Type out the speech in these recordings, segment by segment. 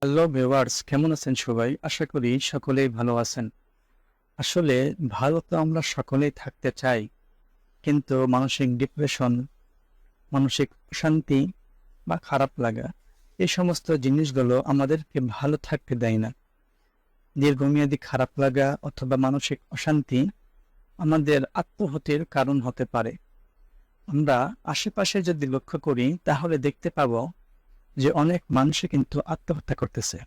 Hello viewers, কেমন আছেন সবাই? আশা করি সকলেই ভালো আছেন। আসলে ভালো তো আমরা সকলেই থাকতে চাই, কিন্তু মানসিক ডিপ্রেশন, মানসিক অশান্তি বা খারাপ লাগা এই সমস্ত জিনিসগুলো আমাদেরকে ভালো থাকতে দেয় না। দীর্ঘমেয়াদী খারাপ লাগা অথবা মানসিক অশান্তি আমাদের আত্মহত্যের কারণ হতে পারে। আমরা আশেপাশে যদি লক্ষ্য করি তাহলে দেখতে পাবো যে অনেক মানুষই কিন্তু আত্মহত্যা করতেছে।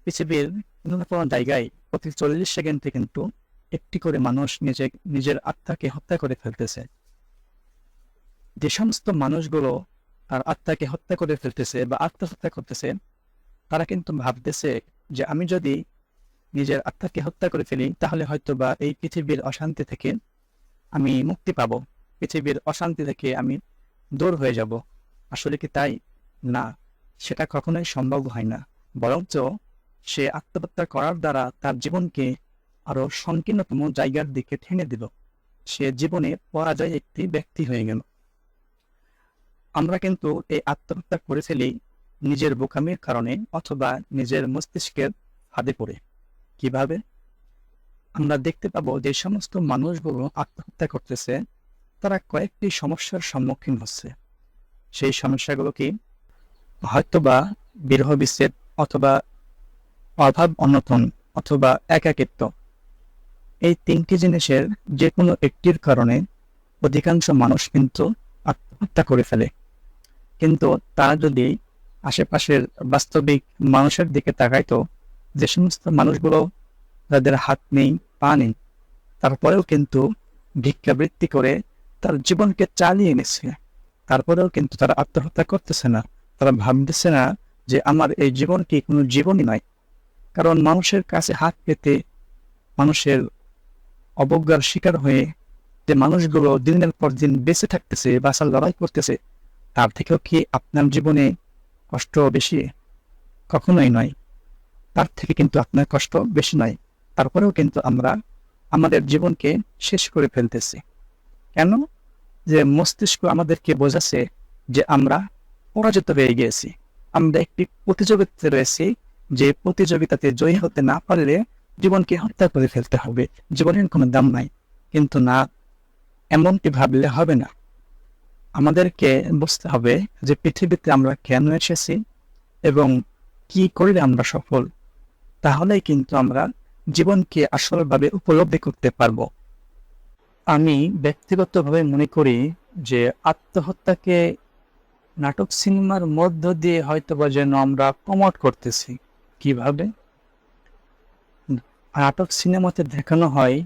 পৃথিবীর কোনো না কোনো জায়গায় প্রতি ৪০ সেকেন্ডে কিন্তু একটি করে মানুষ নিজের আত্মাকে হত্যা করে ফেলতেছে। যে সমস্ত মানুষগুলো তার আত্মাকে হত্যা করে ফেলতেছে বা আত্মহত্যা করতেছে, তারা কিন্তু ভাবতেছে যে আমি যদি নিজের আত্মাকে হত্যা করে ফেলি তাহলে হয়তোবা এই পৃথিবীর অশান্তি থেকে আমি মুক্তি পাবো। পৃথিবীর অশান্তি থেকে আমি দূর হয়ে যাব। আসলে কি তাই? না, সেটা কখনোই সম্ভব হয় না। বরঞ্চ সে আত্মহত্যা করার দ্বারা তার জীবনকে আরো সংকীর্ণতম জায়গার দিকে ঠেলে দিল। সে জীবনে পরাজয় একটি ব্যক্তি হয়ে গেল। আমরা কিন্তু এই আত্মহত্যা করে ফেলি নিজের বোকামির কারণে অথবা নিজের মস্তিষ্কের ফাঁদে পড়ে। কিভাবে? আমরা দেখতে পাবো যে সমস্ত মানুষগুলো আত্মহত্যা করতেছে, তারা কয়েকটি সমস্যার সম্মুখীন হচ্ছে। সেই সমস্যাগুলো কি? হয়তোবা বিরহ বিচ্ছেদ অথবা অভাব অনটন অথবা একাকিত্ব। এই তিনটি জিনিসের যে কোনো একটির কারণে অধিকাংশ মানুষ কিন্তু আত্মহত্যা করে ফেলে। কিন্তু তারা যদি আশেপাশের বাস্তবিক মানুষের দিকে তাকাইতো, যে সমস্ত মানুষগুলো যাদের হাত নেই পা নেই, তারপরেও কিন্তু ভিক্ষাবৃত্তি করে তার জীবনকে চালিয়ে নিচ্ছে, তারপরেও কিন্তু তারা আত্মহত্যা করতেছে না। তারা ভাবতেছে না যে আমার এই জীবন কি কোনো জীবনই নয়। কারণ মানুষের কাছে হাত পেতে, মানুষের অবজ্ঞার শিকার হয়ে যে মানুষগুলো দিনের পর দিন বেঁচে থাকতেছে, বাঁচার লড়াই করতেছে, তার থেকেও কি আপনার জীবনে কষ্ট বেশি? কখনোই নয়। তার থেকে কিন্তু আপনার কষ্ট বেশি নয়। তারপরেও কিন্তু আমরা আমাদের জীবনকে শেষ করে ফেলতেছি। কেন? যে মস্তিষ্ক আমাদেরকে বোঝাচ্ছে যে আমরা পরাজিত হয়ে গিয়েছি। আমরা একটি প্রতিযোগিতাতে রয়েছি, যে প্রতিযোগিতাতে জয়ী হতে না পারলে জীবনকে হত্যা করে ফেলতে হবে, জীবনের কোনো দাম নাই। কিন্তু না, এমনটি ভাবলে হবে না। আমাদেরকে বুঝতে হবে যে পৃথিবীতে আমরা কেন এসেছি এবং কি করলে আমরা সফল। তাহলেই কিন্তু আমরা জীবনকে আসলভাবে উপলব্ধি করতে পারবো। আমি ব্যক্তিগতভাবে মনে করি যে আত্মহত্যাকে নাটক সিনেমার মধ্য দিয়ে হয়তোবা যেন আমরা প্রমোট করতেছি। কিভাবে? নাটক সিনেমাতে দেখানো হয়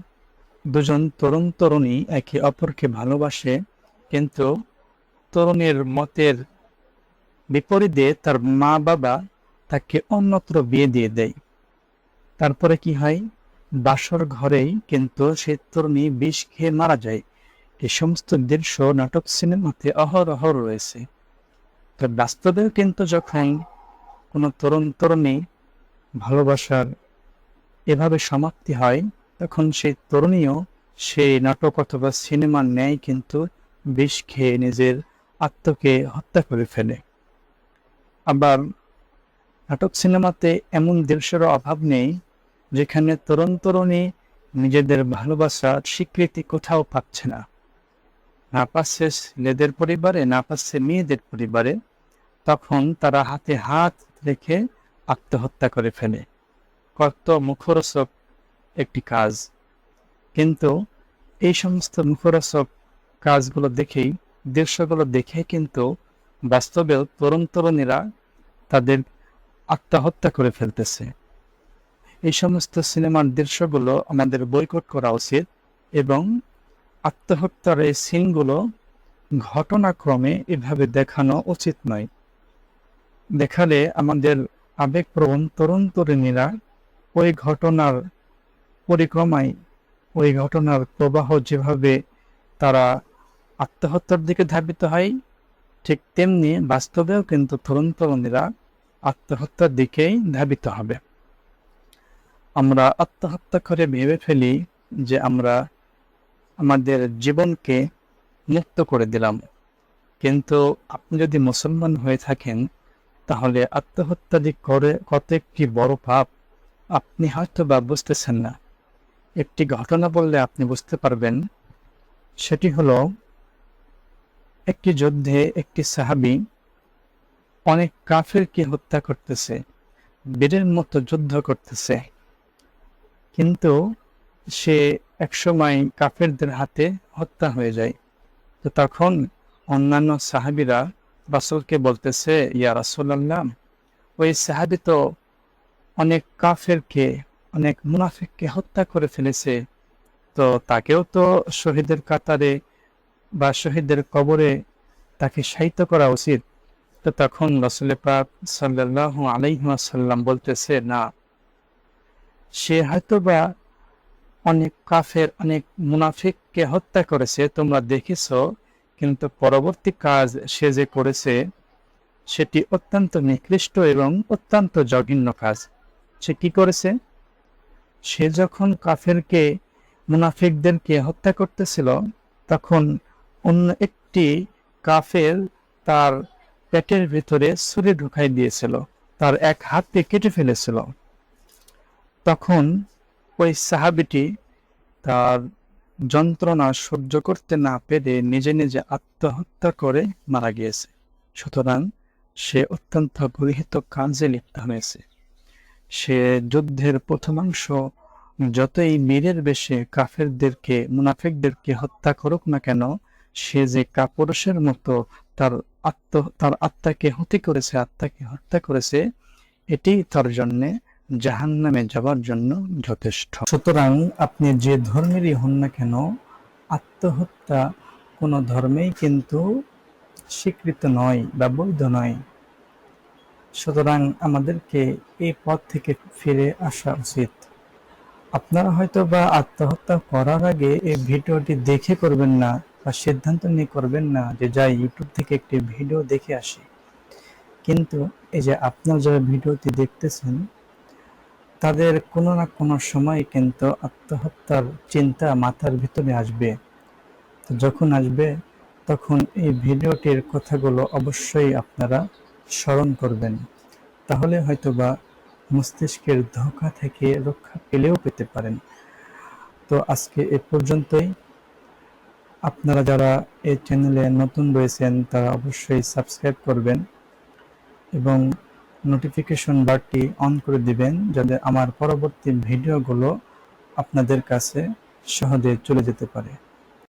দুজন তরুণ তরুণী একে অপরকে ভালোবাসে, কিন্তু তরুণের মতের বিপরীতে তার মা বাবা তাকে অন্যত্র বিয়ে দিয়ে দেয়। তারপরে কি হয়? বাসর ঘরেই কিন্তু সে তরুণী বিষ খেয়ে মারা যায়। এই সমস্ত দৃশ্য নাটক সিনেমাতে অহরহ রয়েছে। তো বাস্তবেও কিন্তু যখন কোনো তরুণ তরুণী ভালোবাসার এভাবে সমাপ্তি হয়, তখন সেই তরুণীও সেই নাটক অথবা সিনেমার ন্যায় কিন্তু বিষ খেয়ে নিজের আত্মকে হত্যা করে ফেলে। আবার নাটক সিনেমাতে এমন দৃশ্যের অভাব নেই যেখানে তরুণ তরুণী নিজেদের ভালোবাসার স্বীকৃতি কোথাও পাচ্ছে না। না পাচ্ছে ছেলেদের পরিবারে, না পাচ্ছে মেয়েদের পরিবারে। তখন তারা হাতে হাত রেখে আত্মহত্যা করে ফেলে। কত মুখরোচক একটি কাজ! কিন্তু এই সমস্ত মুখরোচক কাজগুলো দেখেই, দৃশ্যগুলো দেখে কিন্তু বাস্তবেও তরুণ তরুণীরা তাদের আত্মহত্যা করে ফেলতেছে। এই সমস্ত সিনেমার দৃশ্যগুলো আমাদের বয়কট করা উচিত এবং আত্মহত্যার এই সিনগুলো ঘটনাক্রমে এভাবে দেখানো উচিত নয়। দেখালে আমাদের আবেগপ্রবণ তরুণ তরুণীরা ওই ঘটনার পরিক্রমায়, ওই ঘটনার প্রবাহ যেভাবে তারা আত্মহত্যার দিকে ধাবিত হয়, ঠিক তেমনি বাস্তবেও কিন্তু তরুণ তরুণীরা আত্মহত্যার দিকেই ধাবিত হবে। আমরা আত্মহত্যা করে ভেবে ফেলি যে আমরা আমাদের জীবনকে মুক্ত করে দিলাম। কিন্তু আপনি যদি মুসলমান হয়ে থাকেন তাহলে আত্মহত্যা যে করে কত একটি বড় পাপ আপনি হয়তো বা বুঝতেছেন না। একটি ঘটনা বললে আপনি বুঝতে পারবেন। সেটি হলো, একটি যুদ্ধে একটি সাহাবী অনেক কাফেরকে হত্যা করতেছে, বীরের মতো যুদ্ধ করতেছে, কিন্তু সে একসময় কাফেরদের হাতে হত্যা হয়ে যায়। তো তখন অন্যান্য সাহাবীরা রাসূলকে বলতেছে, ইয়া রাসূলাল্লাহ, ওই সাহাবী তো অনেক কাফেরকে, অনেক মুনাফিককে হত্যা করে ফেলেছে, তো তাকেও তো শহীদের কাতারে বা শহীদের কবরে তাকে শায়িত করা উচিত। তো তখন রাসূল পাক সাল্লাল্লাহু আলাইহি ওয়াসাল্লাম বলতেছে, না, সে হয়তোবা অনেক কাফের, অনেক মুনাফিককে হত্যা করেছে, তোমরা দেখেছো, কিন্তু পরবর্তী কাজ সে যে করেছে সেটি অত্যন্ত নিকৃষ্ট এবং অত্যন্ত জঘন্য কাজ। সে কি করেছে? সে যখন কাফেরকে, মুনাফিকদেরকে হত্যা করতেছিল, তখন অন্য একটি কাফের তার পেটের ভিতরে ছুরি ঢুকাই দিয়েছিল, তার এক হাতকে কেটে ফেলেছিল। তখন ওই সাহাবীটি তার যন্ত্রণা সহ্য করতে না পেরে নিজে নিজে আত্মহত্যা করে মারা গিয়েছে। সুতরাং সে অত্যন্ত গৃহীত কাজে লিপ্ত হয়েছে। সে যুদ্ধের প্রথমাংশ যতই বীরের বেশে কাফেরদেরকে, মুনাফিকদেরকে হত্যা করুক না কেন, সে যে কাপুরুষের মতো তার আত্মাকে হত্যা করেছে, এটি তার জন্যে জাহান্নামে যাবার জন্য যথেষ্ট। সুতরাং আপনি যে ধর্মেরই হন না কেন, আত্মহত্যা কোনো ধর্মেই কিন্তু স্বীকৃত নয় বা বৈধ নয়। সুতরাং আমাদেরকে এই পথ থেকে ফিরে আসা উচিত। আপনারা হয়তো বা আত্মহত্যা করার আগে এই ভিডিওটি দেখে করবেন না, বা সিদ্ধান্ত নিয়ে করবেন না যে যাই ইউটিউব থেকে একটি ভিডিও দেখে আসি। কিন্তু এই যে আপনারা যারা ভিডিওটি দেখতেছেন, তাদের কোনো না কোনো সময় কিন্তু আত্মহত্যার চিন্তা মাথার ভিতরে আসবে। তো যখন আসবে, তখন এই ভিডিওটির কথাগুলো অবশ্যই আপনারা স্মরণ করবেন। তাহলে হয়তোবা মস্তিষ্কের ধোঁকা থেকে রক্ষা পেলেও পেতে পারেন। তো আজকে এ পর্যন্তই। আপনারা যারা এই চ্যানেলে নতুন রয়েছেন তারা অবশ্যই সাবস্ক্রাইব করবেন এবং নোটিফিকেশন বারটি অন করে দিবেন, যাতে আমার পরবর্তী ভিডিওগুলো আপনাদের কাছে সহজে চলে যেতে পারে।